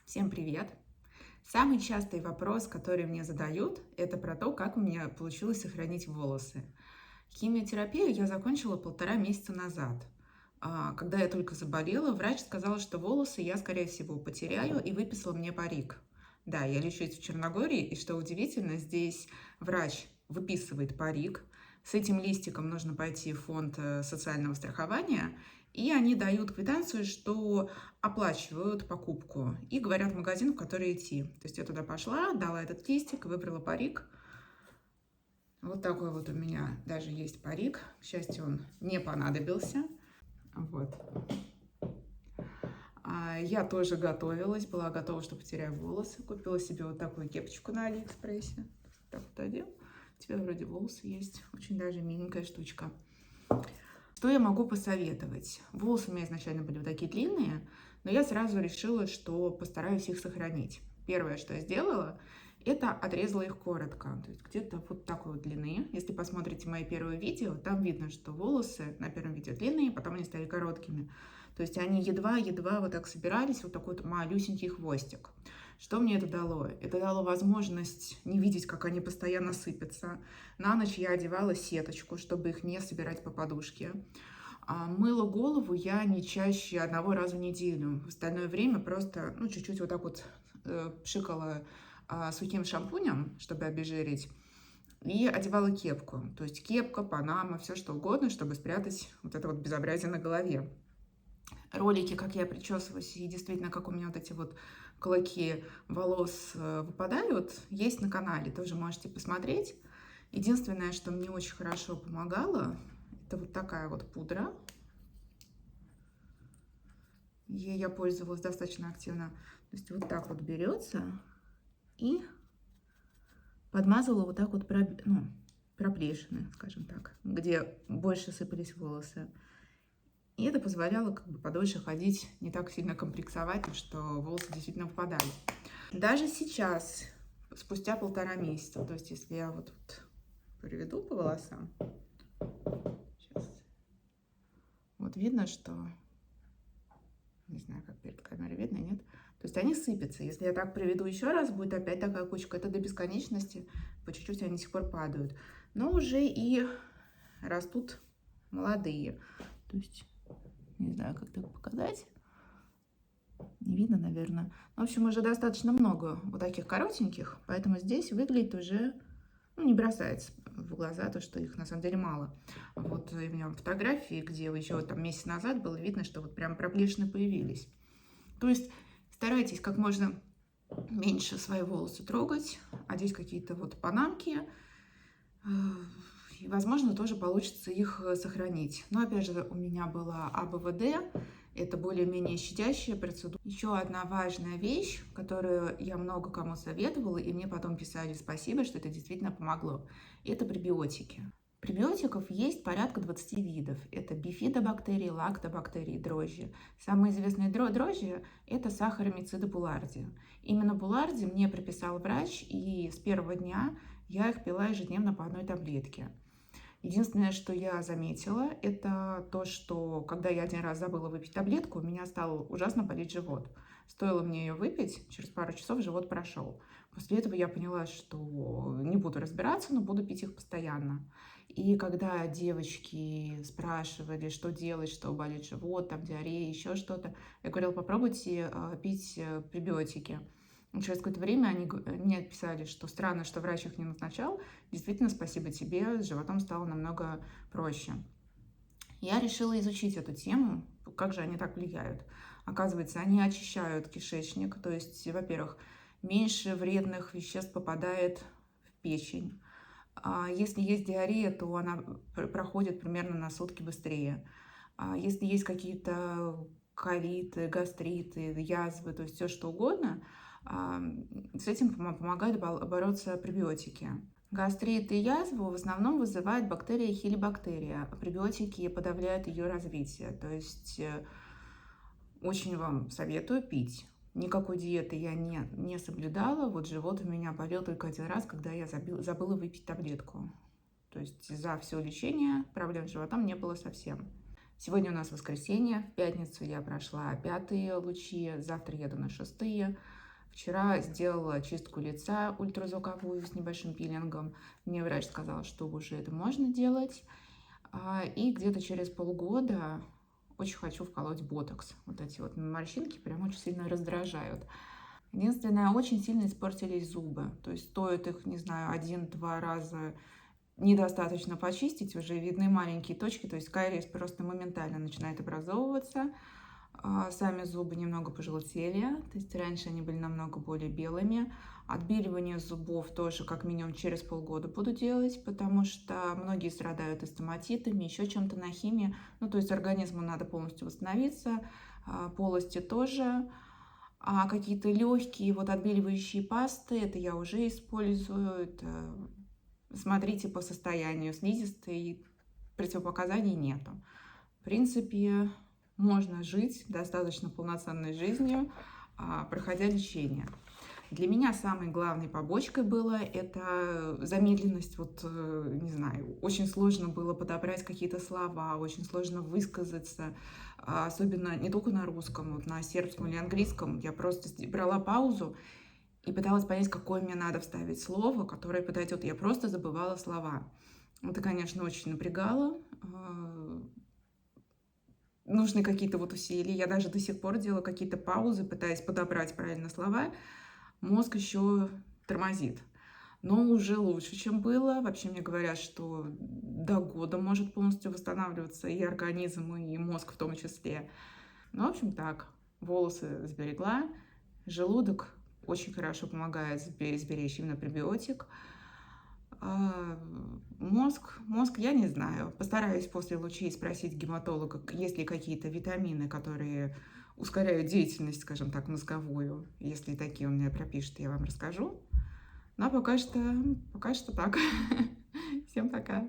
Всем привет! Самый частый вопрос, который мне задают, это про то, как у меня получилось сохранить волосы. Химиотерапию я закончила 1,5 месяца назад. Когда я только заболела, врач сказал, что волосы я, скорее всего, потеряю, и выписал мне парик. Да, я лечусь в Черногории, и что удивительно, здесь врач выписывает парик. С этим листиком нужно пойти в фонд социального страхования, и они дают квитанцию, что оплачивают покупку и говорят магазин, в который идти. То есть я туда пошла, дала этот листик, выбрала парик. Вот такой вот у меня даже есть парик. К счастью, он не понадобился. Вот. Я тоже готовилась, была готова, что потеряю волосы. Купила себе вот такую кепочку на Алиэкспрессе. Так вот одел. У тебя вроде волосы есть. Очень даже миленькая штучка. Что я могу посоветовать? Волосы у меня изначально были вот такие длинные, но я сразу решила, что постараюсь их сохранить. Первое, что я сделала, это отрезала их коротко, то есть где-то вот такой вот длины. Если посмотрите мои первые видео, там видно, что волосы на первом видео длинные, потом они стали короткими. То есть они едва-едва вот так собирались, вот такой вот малюсенький хвостик. Что мне это дало? Это дало возможность не видеть, как они постоянно сыпятся. На ночь я одевала сеточку, чтобы их не собирать по подушке. Мыла голову я не чаще 1 раза в неделю. В остальное время просто, чуть-чуть вот так вот пшикала сухим шампунем, чтобы обезжирить, и одевала кепку. То есть кепка, панама, все что угодно, чтобы спрятать вот это вот безобразие на голове. Ролики, как я причесываюсь, и действительно, как у меня вот эти вот клоки волос выпадают, есть на канале, тоже можете посмотреть. Единственное, что мне очень хорошо помогало, это вот такая вот пудра. Ей я пользовалась достаточно активно. То есть вот так вот берется и подмазывала вот так вот проплешины, скажем так, где больше сыпались волосы. И это позволяло как бы подольше ходить, не так сильно комплексовать, что волосы действительно выпадали. Даже сейчас, спустя 1,5 месяца, то есть если я вот приведу по волосам, сейчас, вот видно, что, не знаю, как перед камерой видно, нет? То есть они сыпятся. Если я так приведу еще раз, будет опять такая кучка. Это до бесконечности, по чуть-чуть они до сих пор падают. Но уже и растут молодые. То есть, не знаю, как так показать. Не видно, наверное. В общем, уже достаточно много вот таких коротеньких, поэтому здесь выглядит уже, не бросается в глаза то, что их на самом деле мало. Вот у меня фотографии, где еще там месяц назад было видно, что вот прям проплешины появились. То есть старайтесь как можно меньше свои волосы трогать, одеть какие-то вот панамки. И, возможно, тоже получится их сохранить. Но, опять же, у меня была АБВД. Это более-менее щадящая процедура. Еще одна важная вещь, которую я много кому советовала, и мне потом писали спасибо, что это действительно помогло. Это пребиотики. Пребиотиков есть порядка 20 видов. Это бифидобактерии, лактобактерии, дрожжи. Самые известные дрожжи – это сахаромициды буларди. Именно буларди мне прописал врач, и с первого дня я их пила ежедневно по 1 таблетке. Единственное, что я заметила, это то, что когда я 1 раз забыла выпить таблетку, у меня стал ужасно болеть живот. Стоило мне ее выпить, через пару часов живот прошел. После этого я поняла, что не буду разбираться, но буду пить их постоянно. И когда девочки спрашивали, что делать, что болит живот, там диарея, еще что-то, я говорила, попробуйте пить пребиотики. Через какое-то время они мне писали, что странно, что врач их не назначал. Действительно, спасибо тебе, с животом стало намного проще. Я решила изучить эту тему, как же они так влияют. Оказывается, они очищают кишечник, то есть, во-первых, меньше вредных веществ попадает в печень. Если есть диарея, то она проходит примерно на сутки быстрее. Если есть какие-то колиты, гастриты, язвы, то есть все что угодно, с этим помогают бороться пребиотики. Гастрит и язву в основном вызывает бактерия хелибактерия. Пребиотики подавляют ее развитие. То есть очень вам советую пить. Никакой диеты я не соблюдала. Вот живот у меня болел только 1 раз, когда я забыла выпить таблетку. То есть за все лечение проблем с животом не было совсем. Сегодня у нас воскресенье. В пятницу я прошла 5-е лучи. Завтра еду на 6-е. Вчера сделала чистку лица ультразвуковую с небольшим пилингом. Мне врач сказал, что уже это можно делать. И где-то через полгода очень хочу вколоть ботокс. Вот эти вот морщинки прям очень сильно раздражают. Единственное, очень сильно испортились зубы. То есть стоит их, не знаю, 1-2 раза недостаточно почистить, уже видны маленькие точки, то есть кариес просто моментально начинает образовываться. Сами зубы немного пожелтели, то есть раньше они были намного более белыми. Отбеливание зубов тоже как минимум через полгода буду делать, потому что многие страдают и стоматитами, еще чем-то на химии. Ну, то есть организму надо полностью восстановиться, полости тоже. А какие-то легкие вот отбеливающие пасты, это я уже использую. Это смотрите по состоянию слизистой, противопоказаний нету. В принципе, можно жить достаточно полноценной жизнью, проходя лечение. Для меня самой главной побочкой было это замедленность, вот, не знаю, очень сложно было подобрать какие-то слова, очень сложно высказаться, особенно не только на русском, вот на сербском или английском. Я просто брала паузу и пыталась понять, какое мне надо вставить слово, которое подойдет. Я просто забывала слова. Это, конечно, очень напрягало. Нужны какие-то вот усилия. Я даже до сих пор делаю какие-то паузы, пытаясь подобрать правильно слова. Мозг еще тормозит. Но уже лучше, чем было. Вообще мне говорят, что до года может полностью восстанавливаться и организм, и мозг в том числе. Ну, в общем, так. Волосы сберегла. Желудок очень хорошо помогает сберечь именно пребиотик. Мозг я не знаю. Постараюсь после лучей спросить гематолога, есть ли какие-то витамины, которые ускоряют деятельность, скажем так, мозговую. Если такие он мне пропишет, я вам расскажу. Но пока что так. Всем пока.